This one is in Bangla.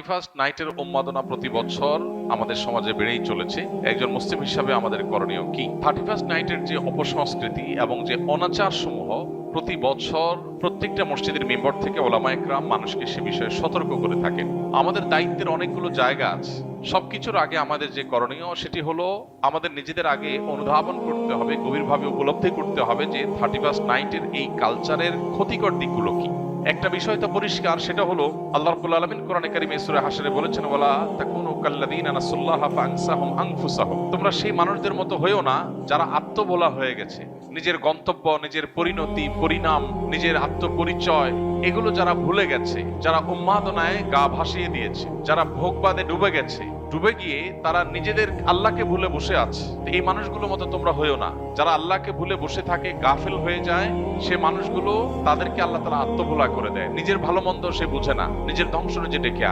ফার্স্ট নাইটের উন্মাদনা প্রতি বছর আমাদের সমাজে বেড়েই চলেছে। একজন মুসলিম হিসাবে আমাদের করণীয় কি? 31st নাইটের যে অপসংস্কৃতি এবং যে অনাচার সমূহ প্রতি বছর প্রত্যেকটা মসজিদের মেম্বার থেকে ওলামায়ে কেরাম মানুষকে সে বিষয়ে সতর্ক করে থাকেন। আমাদের দায়িত্বের অনেকগুলো জায়গা আছে। সবকিছুর আগে আমাদের যে করণীয় সেটি হলো আমাদের নিজেদের আগে অনুধাবন করতে হবে, গভীরভাবে উপলব্ধি করতে হবে যে 31st নাইটের এই কালচারের ক্ষতিকর দিকগুলো কি। একটা বিষয় তো পরিষ্কার, সেটা হলো আল্লাহ রাব্বুল আলামিন কোরআনে কারীমে সূরা হাশরে বলেছেন, ওয়ালা তাকুনু কাল্লাযীনা নাসুল্লাহা ফাআনসাহুম আনফুসাহুম। তোমরা সেই মানুষদের মতো হইও না যারা আত্মভোলা হয়ে গেছে। নিজের গন্তব্য, নিজের পরিণতি, পরিণাম, নিজের আত্মপরিচয় এগুলো যারা ভুলে গেছে, যারা উন্মাদনায় গা ভাসিয়ে দিয়েছে, যারা ভোগবাদে ডুবে গেছে, ডুবে গিয়ে তারা নিজেদের আল্লাহকে ভুলে বসে আছে। এই মানুষগুলোর মতো তোমরা হইও না। যারা আল্লাহকে ভুলে বসে থাকে, গাফেল হয়ে যায়, সে মানুষগুলো তাদেরকে আল্লাহ তাআলা আত্মভোলা করে দেয়। নিজের ভালো মন্দ সে বুঝে না, নিজের ধ্বংস নিজে ডেকে আনে।